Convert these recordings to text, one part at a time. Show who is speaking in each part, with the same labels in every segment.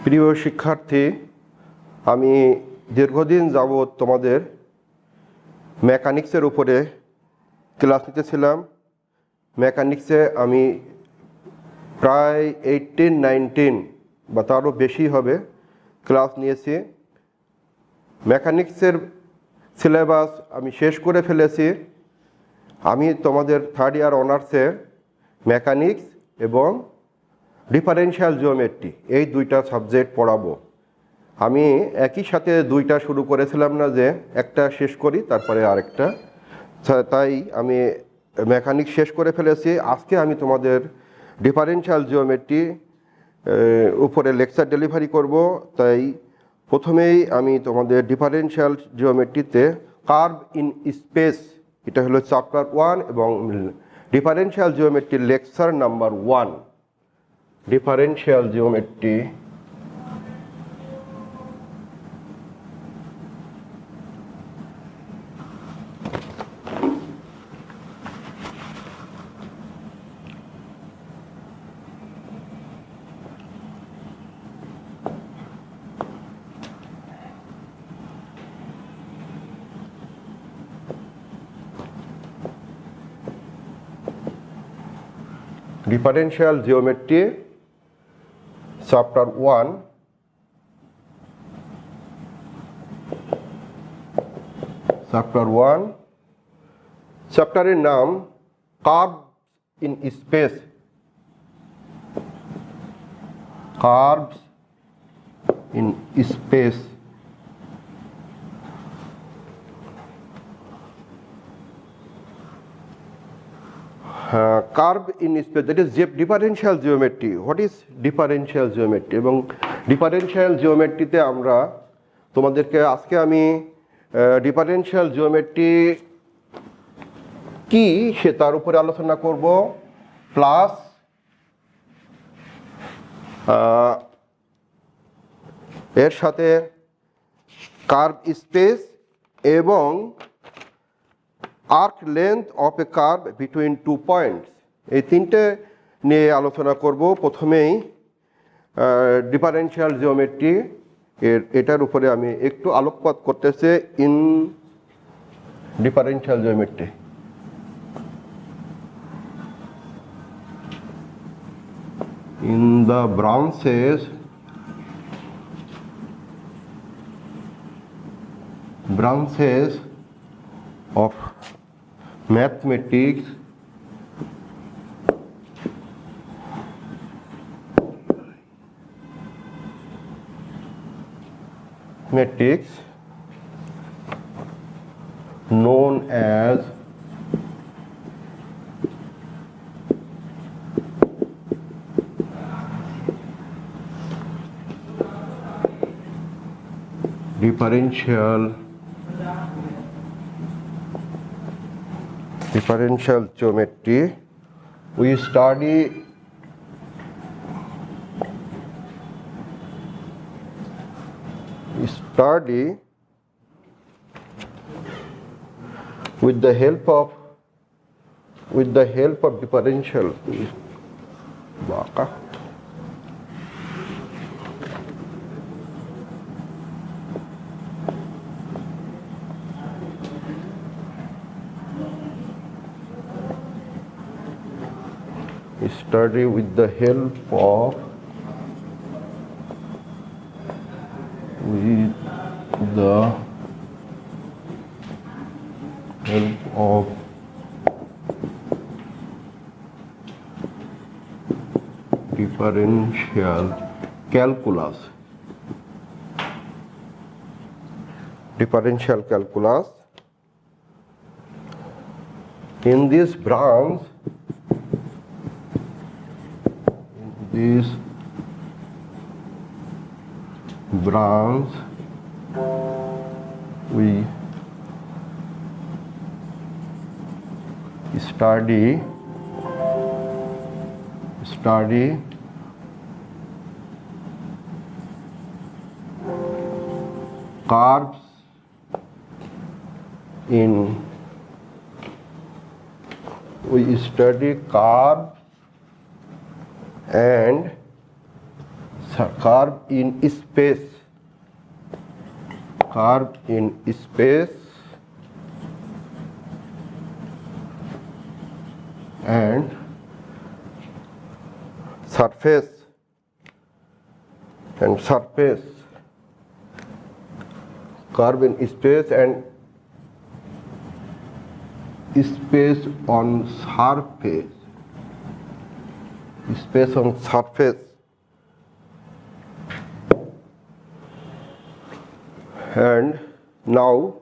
Speaker 1: প্রিয় শিক্ষার্থী, আমি দীর্ঘদিন যাবৎ তোমাদের মেকানিক্সের উপরে ক্লাস নিতেছিলাম। মেকানিক্সে আমি প্রায় 18-19 বা তারও বেশি হবে ক্লাস নিয়েছি। মেকানিক্সের সিলেবাস আমি শেষ করে ফেলেছি। আমি তোমাদের থার্ড ইয়ার অনার্সে মেকানিক্স এবং ডিফারেনশিয়াল জিওমেট্রি এই দুইটা সাবজেক্ট পড়াবো। আমি একই সাথে দুইটা শুরু করেছিলাম না যে একটা শেষ করি তারপরে আরেকটা, তাই আমি মেকানিক্স শেষ করে ফেলেছি। আজকে আমি তোমাদের ডিফারেনশিয়াল জিওমেট্রি উপরে লেকচার ডেলিভারি করব। তাই প্রথমেই আমি তোমাদের ডিফারেনশিয়াল জিওমেট্রিতে কার্ভ ইন স্পেস, এটা হলো চ্যাপ্টার 1 এবং ডিফারেনশিয়াল জিওমেট্রির lecture number 1। Differential geometry differential geometry chapter 1। Chapter 1, চ্যাপ্টারের নাম curve in space. Curves in space. Curve in space, that is differential geometry. What is differential geometry? এবং differential geometry তে আমরা তোমাদেরকে আজকে আমি differential geometry কি সে তার উপরে আলোচনা করব, প্লাস এর সাথে কার্ভ স্পেস এবং arc length of a curve between 2 points, এই তিনটে নিয়ে আলোচনা করব। প্রথমেই ডিফারেনশিয়াল জিওমেট্রি এটার উপরে আমি একটু আলোকপাত করতেছি। In differential geometry, in the branches of mathematics, known as differential geometry. We study with the help of differential. Study with the help of differential calculus. Differential calculus. In this branch, we study curves in we study curves and circles. curve in space, curve in space and surface and surface, curve in space and space on surface, space on surface. And now,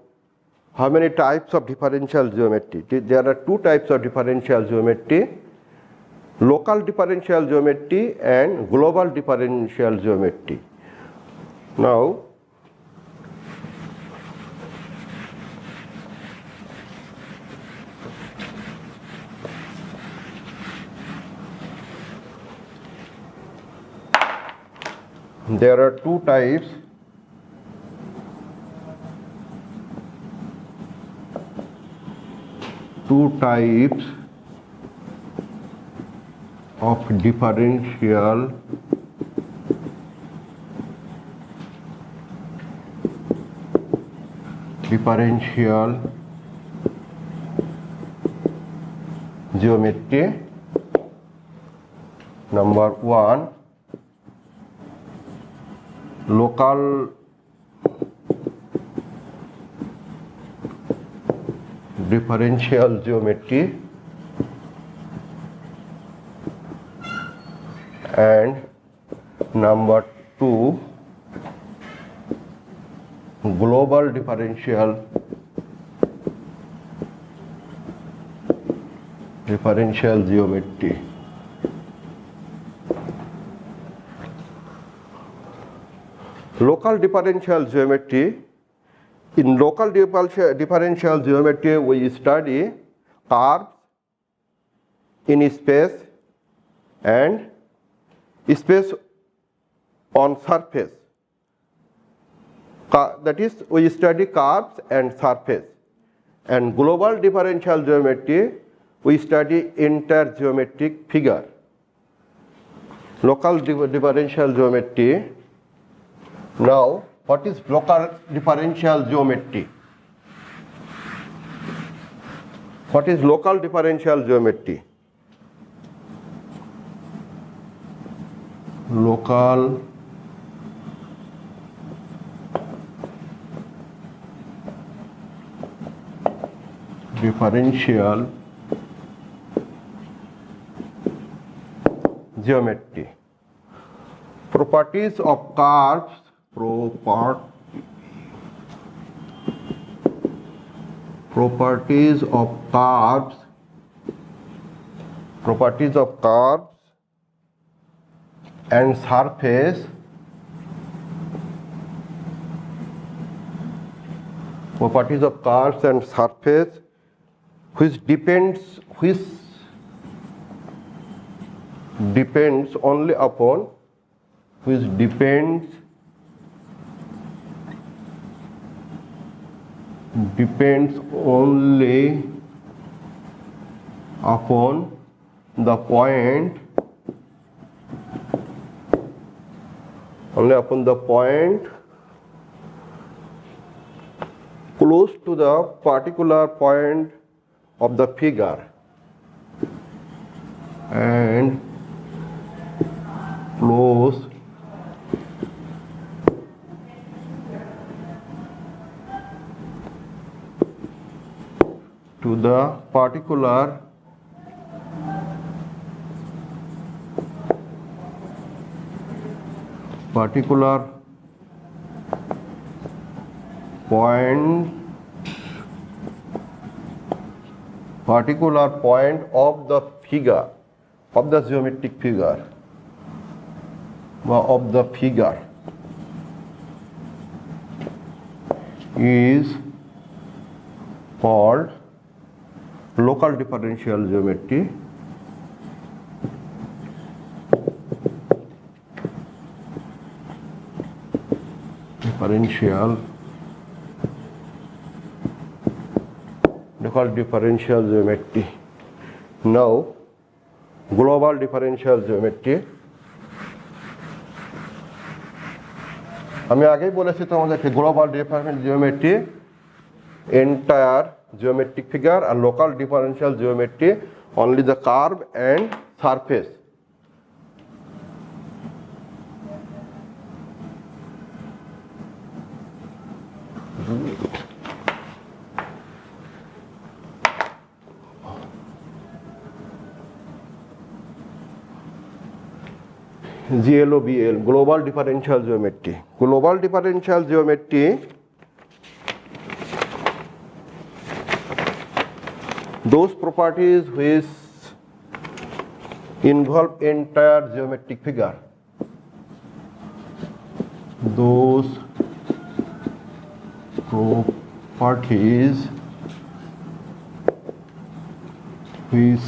Speaker 1: how many types of differential geometry? There are two types of differential geometry: local differential geometry and global differential geometry. Now, there are two types. Two types of differential geometry. Number one, local differential geometry, and number two, global differential geometry. Local differential geometry. In local differential geometry, we study curves in space and space on surface. That is, we study curves and surface. And global differential geometry, we study entire geometric figure. Local differential geometry. Now, what is local differential geometry? What is local differential geometry? Local differential geometry. Properties of curves. Properties of curves. Properties of curves and surface. Properties of curves and surface, which depends only upon depends only upon the point close to the particular point of the figure and close to the particular point of the figure, of the geometric figure, of the figure is called local differential geometry. Local differential geometry. Now, global differential geometry. আমি আগেই বলেছি তোমাদেরকে global different geometry, entire geometric figure, and local differential geometry only the curve and surface. GLOBL, global differential geometry. Global differential geometry those properties which involve entire geometric figure, those properties which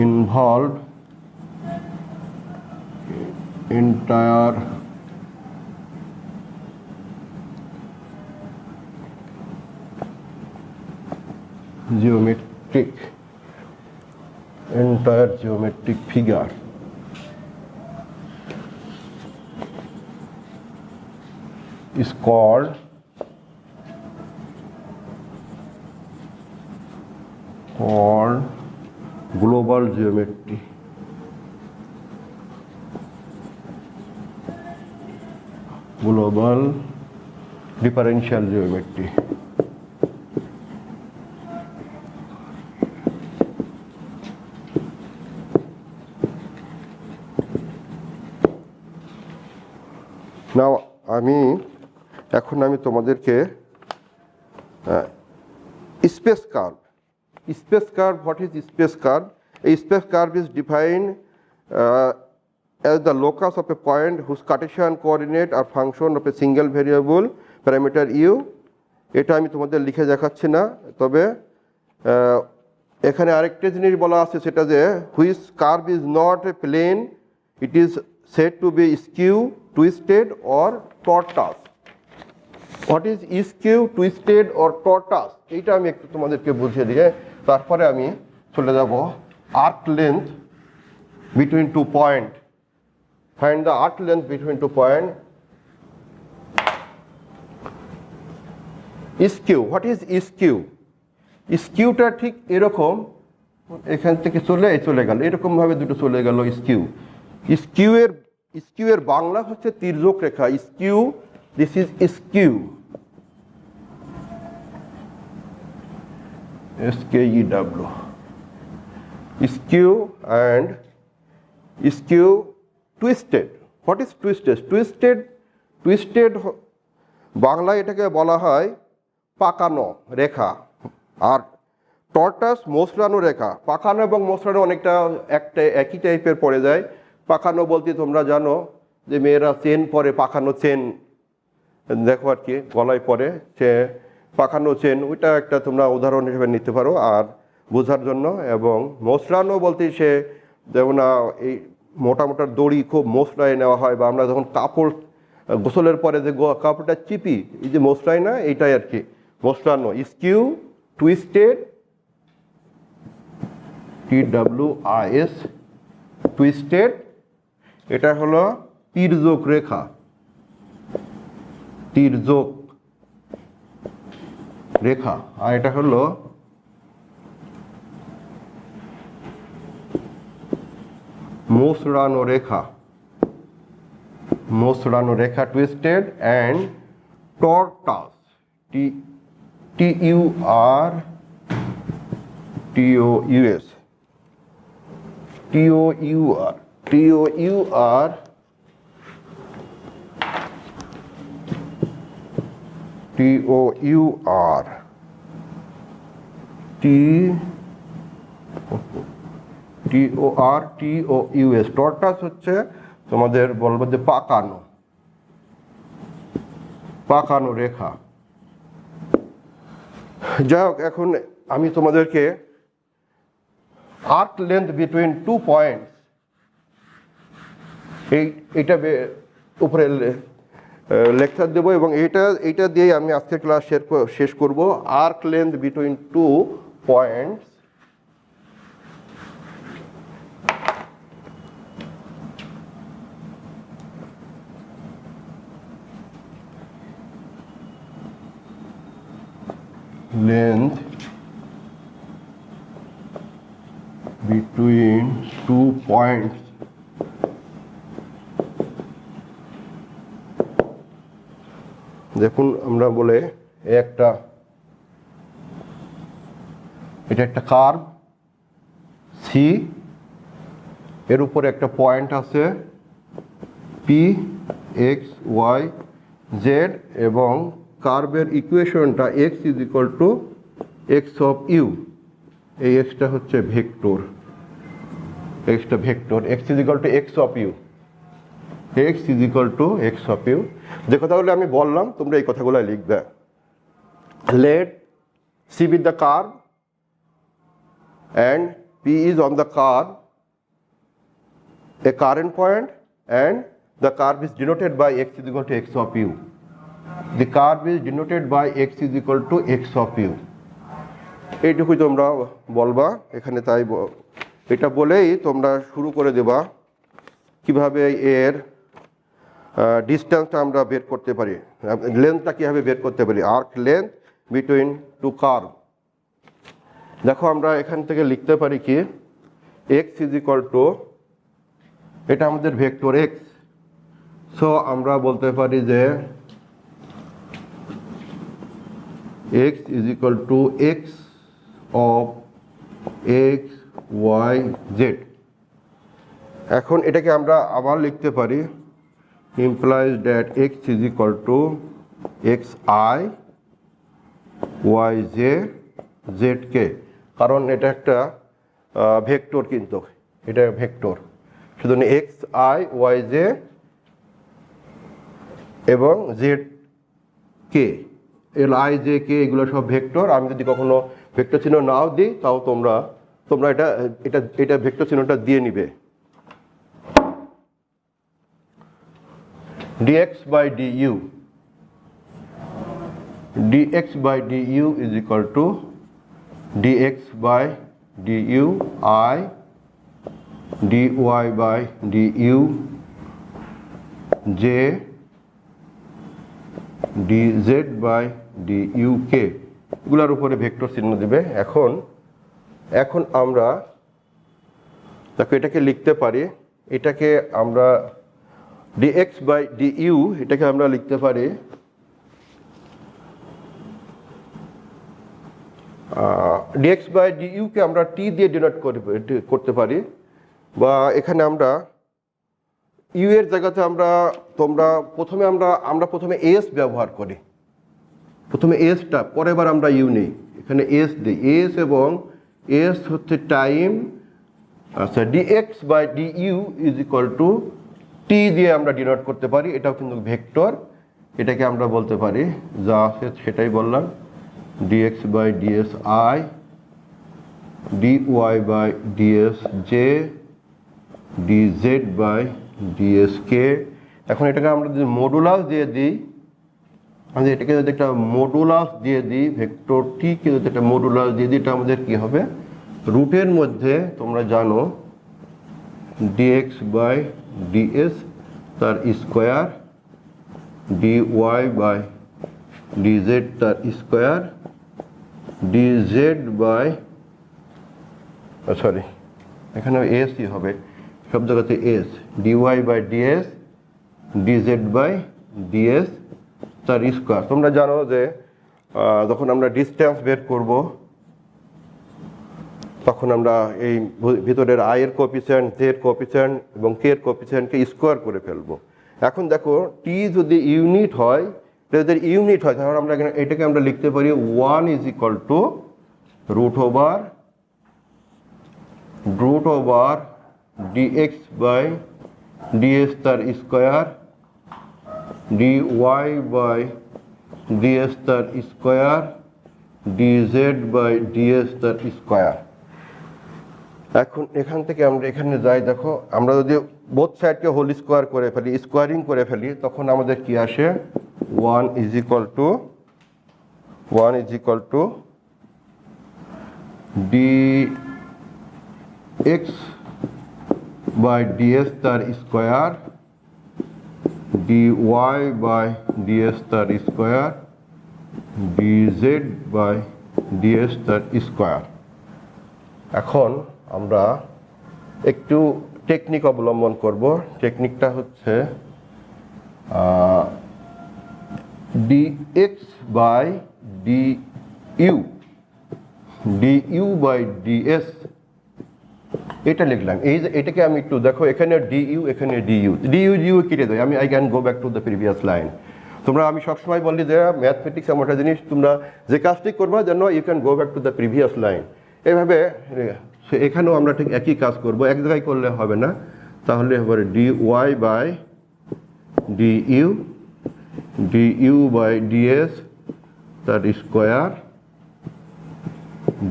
Speaker 1: involve entire geometric figure is called global geometry. Global differential geometry. Now এখন আমি তোমাদেরকে space curve. Space curve, what is space curve? A space curve is defined as the locus of a point whose Cartesian coordinate are function of a single variable parameter u. এটা আমি তোমাদের লিখে দেখাচ্ছি না, তবে এখানে আরেকটা জিনিস বলা আছে, সেটা যে which curve is not a plane, it is said to be skew, twisted or tortuous. What is skew, twisted or tortuous? এইটা আমি একটু তোমাদেরকে বুঝিয়ে দিয়ে তারপরে আমি চলে যাব arc length between two point. Find the arc length between two point. Skew, what is skew? স্কিউটা ঠিক এরকম, এখান থেকে চলে গেল, এরকম ভাবে দুটো চলে গেল স্কিউ। স্কিউয়ের বাংলা হচ্ছে তির্যক রেখা। Skew, this is skew, SKEW, skew and skew twisted. What is twisted? Twisted বাংলায় এটাকে বলা হয় পাকানো রেখা, আর টর্টাস মোচড়ানো রেখা। পাকানো এবং মোচড়ানো অনেকটা একই টাইপের পড়ে যায়। পাকানো বলতে তোমরা জানো যে মেয়েরা চেন পরে, পাকানো চেন দেখো আর কি গলায় পরে, সে পাকানো চেন, ওইটা একটা তোমরা উদাহরণ হিসেবে নিতে পারো আর বোঝার জন্য। এবং মোচড়ানো বলতে সে যেমন এই মোটা মোটা দড়ি খুব মোচড়ায় নেওয়া হয়, বা আমরা যখন কাপড় গোসলের পরে যে কাপড়টা চিপি, এই যে মোচড়ায় না, এইটাই আর কি মোচড়ানো। স্কিউ, টুইস্টেড, TWIS, টুইস্টেড, এটা হলো তির্যক রেখা, তির্যক রেখা। আর এটা হলো মোচড়ানো রেখা, মোচড়ানো রেখা, twisted and tortuous, TURTOUS, tortuous হচ্ছে তোমাদের বলবো যে পাকানো, পাকানো রেখা। যাই হোক, এখন আমি তোমাদেরকে arc length between two points এইটা উপরে লেকচার দেবো, এবং এইটা দিয়েই আমি আজকের ক্লাস শেষ করব। Arc length between two points length between 2 points দেখুন আমরা বলে এটা একটা কার্ভ সি, এর উপরে একটা পয়েন্ট আছে পি এক্স ওয়াই জেড, এবং কার্ভের ইকুয়েশনটা X is equal to X of U. এই এক্সটা হচ্ছে ভেক্টর, এক্সটা vector, X is equal to X of U, X is equal to X of U. যে কথাগুলো আমি বললাম তোমরা এই কথাগুলো লিখবে। Let C with the curve and P is on the curve, a current point, and the curve is denoted by x is equal to x of u. The curve is denoted by x is equal to x of u. এইটুকুই তোমরা বলবা এখানে, তাই এটা বলেই তোমরা শুরু করে দেবা কিভাবে এর ডিস্টেন্সটা আমরা বের করতে পারি, লেন্থটা কীভাবে বের করতে পারি, arc length between two curve. দেখো আমরা এখান থেকে লিখতে পারি কি এক্স ইজ ইকুয়াল টু, এটা আমাদের ভেক্টর এক্স, সো আমরা বলতে পারি যে X is equal to X of X Y Z. এখন এটাকে আমরা আবার লিখতে পারি implies that X is equal to X I Y J Z K, কারণ এটা একটা ভেক্টর, কিন্তু এটা ভেক্টর, সুতরাং এক্স আই ওয়াই জে এবং Z K, L I J K এগুলো সব ভেক্টর। আমি যদি কখনো ভেক্টর চিহ্ন নাও দিই তাও তোমরা এটা এটা এটা ভেক্টর চিহ্নটা দিয়ে নিবে। dx by du, dx by du is equal to dx by du I, dy by du j, dz by du k, এগুলোর উপরে ভেক্টর চিহ্ন দিবে। এখন আমরা দেখো এটাকে লিখতে পারি, এটাকে আমরা dx by du, এটাকে আমরা লিখতে পারি dx by du কে আমরা t দিয়ে ডিনোট করতে পারি, বা এখানে আমরা ইউ এর জায়গাতে আমরা প্রথমে এস ব্যবহার করি, প্রথমে এসটা, পরের বার আমরা ইউ নেই, এখানে এস দিই, এস এবং এস হচ্ছে টাইম। আচ্ছা, dx by du is equal to T দিয়ে আমরা ডিনোট করতে পারি, এটাও কিন্তু ভেক্টর, এটাকে আমরা বলতে পারি যা আছে সেটাই বললাম, dx by ds I, dy by ds j, dz by ds k। এখন এটাকে আমরা যদি মডুলাস দিয়ে দিই, এটাকে যদি একটা মডুলাস দিয়ে দিই, ভেক্টর টি কে যদি একটা মডুলাস দিয়ে দিই, এটা আমাদের কি হবে, রুটের মধ্যে তোমরা জানো dx by ds তার স্কোয়ার, dy by dz তার স্কোয়ার, dz by সরি এখানে এসই হবে, সব জায়গাতে S, dy by ds, dz by ds তার স্কোয়ার। তোমরা জানো যে যখন আমরা ডিস্টেন্স বের করব তখন আমরা এই ভিতরের আই এর কোএফিসিয়েন্ট, জেড কোএফিসিয়েন্ট এবং কে এর কোএফিসিয়েন্টকে স্কোয়ার করে ফেলবো। এখন দেখো টি যদি ইউনিট হয়, যদি ইউনিট হয় তাহলে আমরা এটাকে আমরা লিখতে পারি 1 is equal to root over dx by ds তার স্কোয়ার, dy বাই ds তার স্কোয়ার, dz বাই ds তার স্কোয়ার। এখন এখান থেকে আমরা এখানে যাই, দেখো আমরা যদি বোথ সাইডকে হোল স্কোয়ার করে ফেলি, স্কোয়ারিং করে ফেলি, তখন আমাদের কি আসে, 1 is equal to dx by ds তার স্কোয়ার, dy বাই ds তার স্কোয়ার, dz বাই ডিএস তার স্কোয়ার। এখন আমরা একটু টেকনিক অবলম্বন করব। টেকনিকটা হচ্ছে dx by DU, DU by ds, এটা লিখলাম। এই যে এটাকে আমি একটু দেখো, এখানে ডিইউ, এখানে ডিইউ, ডিইউ ডিইউ কেটে দেয়, আমি I can go back to the previous line. তোমরা, আমি সবসময় বলি যে ম্যাথমেটিক্স এমন একটা জিনিস, তোমরা যে কাজটি করবা যেন you can go back to the previous line. এভাবে এখানেও আমরা ঠিক একই কাজ করব, এক জায়গায় করলে হবে না, তাহলে হবে D Y by DU, DU by DS তার square,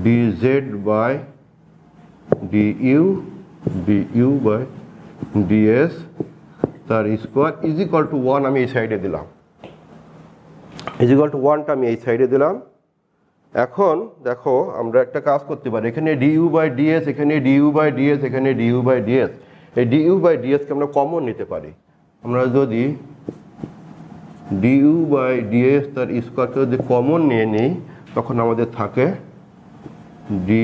Speaker 1: D Z by DU, DU by DS তার স্কোয়ার ইজ ইকুয়াল টু 1। আমি এই সাইডে দিলাম, ইজ ইকুয়াল টু 1টা আমি এই সাইডে দিলাম। এখন দেখো আমরা একটা কাজ করতে পারি, এখানে ডিইউ বাই ডিএস, এখানে ডিইউ বাই ডিএস, এখানে ডিইউ বাই ডিএস, এই ডিইউ বাই ডিএসকে আমরা কমন নিতে পারি। আমরা যদি ডিইউ বাই ডিএস তার স্কোয়ারকে যদি কমন নিয়ে নিই, তখন আমাদের থাকে ডি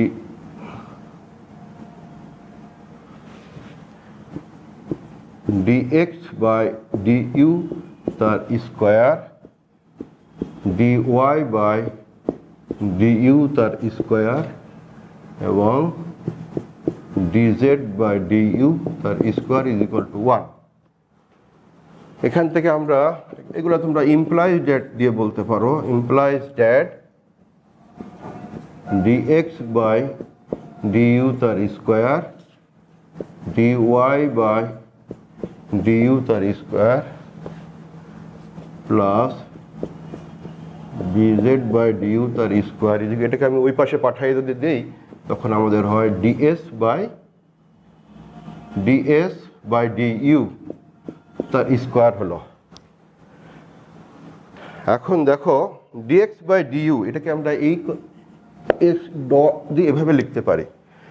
Speaker 1: dx by du তার স্কোয়ার, dy by du তার স্কোয়ার এবং dz by du তার স্কোয়ার ইজ ইকুয়াল টু 1। এখান থেকে আমরা এগুলো তোমরা ইমপ্লাইজ ড্যাট দিয়ে বলতে পারো, implies that dx by du তার স্কোয়ার, dy by du তার square plus dz by du তার স্কোয়ার, এটাকে আমি ওই পাশে পাঠিয়ে যদি দিই, তখন আমাদের হয় ds বাই du তার স্কোয়ার হলো। এখন দেখো dx বাই du এটাকে আমরা এই x ডট দিয়ে এভাবে লিখতে পারি,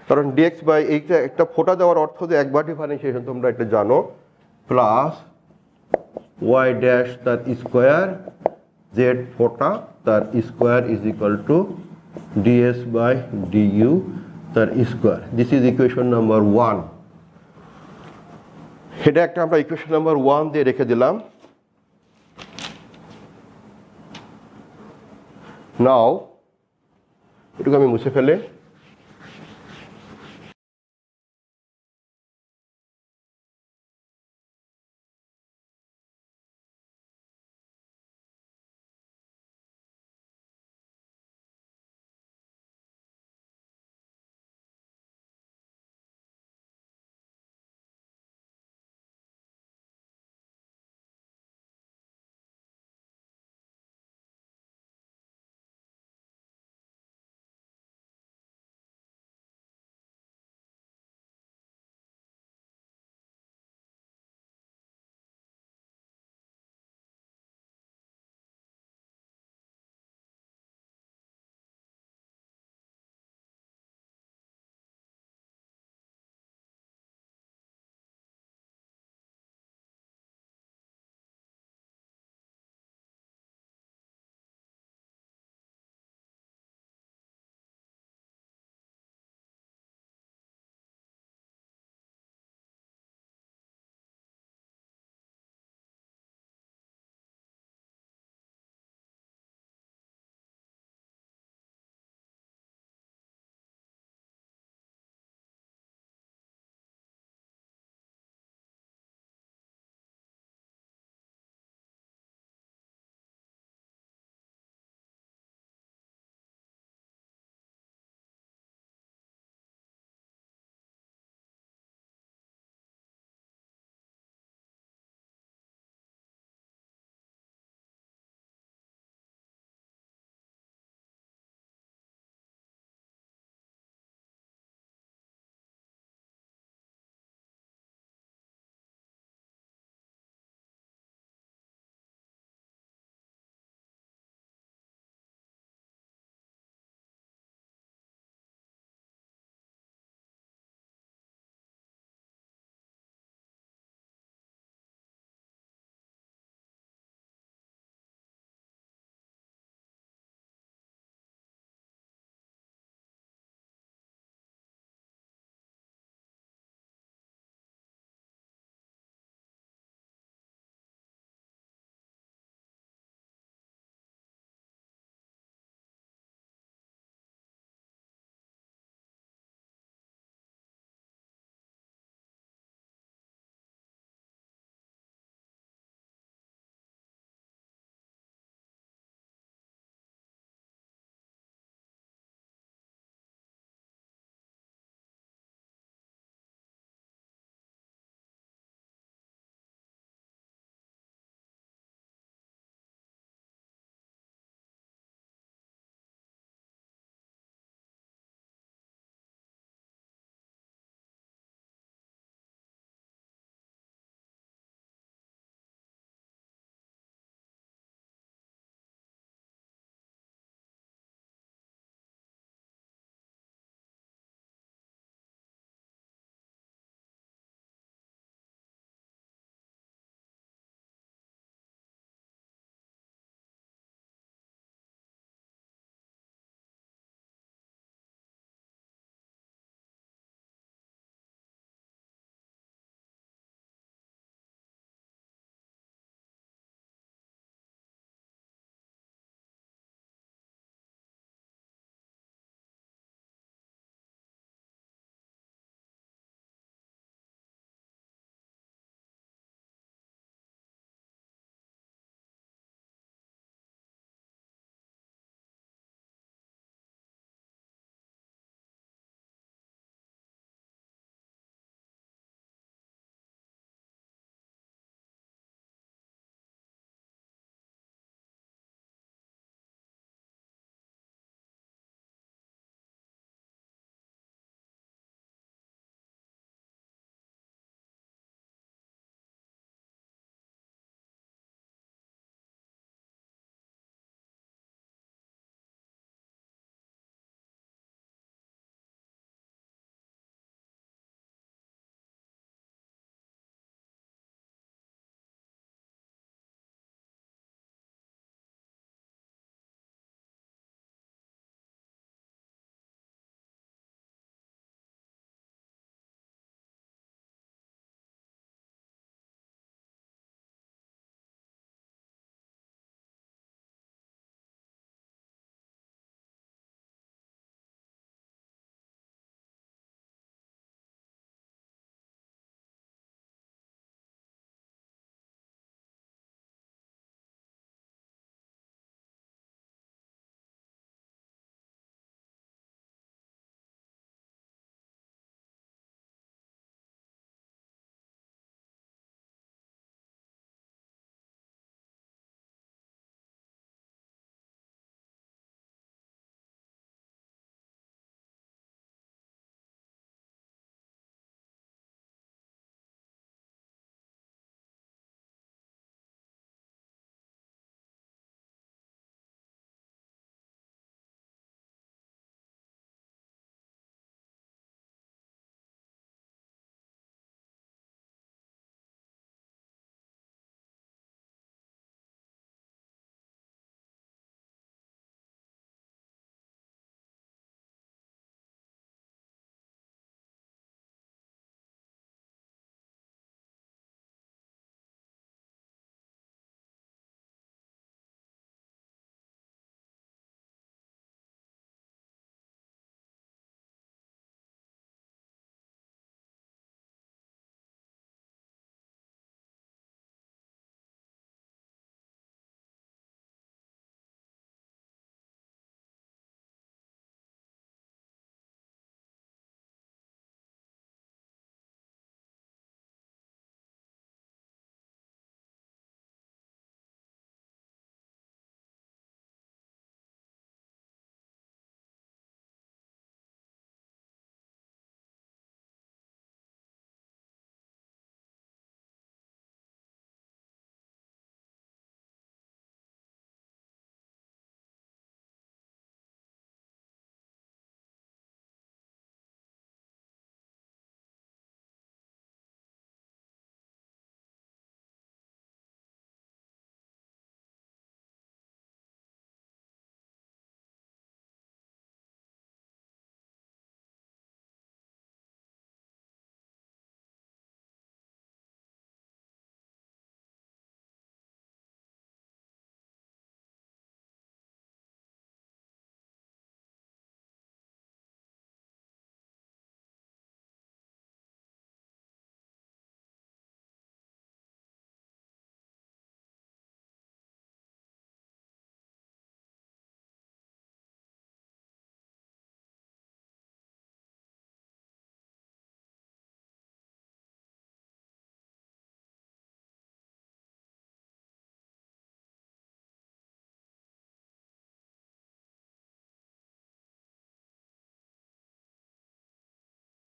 Speaker 1: কারণ dx বাই এইটা একটা ফোঁটা দেওয়ার অর্থ যে একবার ডিফারেন্সিয়েশন, তোমরা এটা জানো, প্লাস ওয়াই ড্যাশ তার স্কোয়ার জেড ফোঁটা তার square is equal to D S by D U তার square. This is equation number 1। এটা একটা আমরা ইকুয়েশন নাম্বার 1 দিয়ে রেখে দিলাম। নাও এটুকু আমি মুছে ফেলে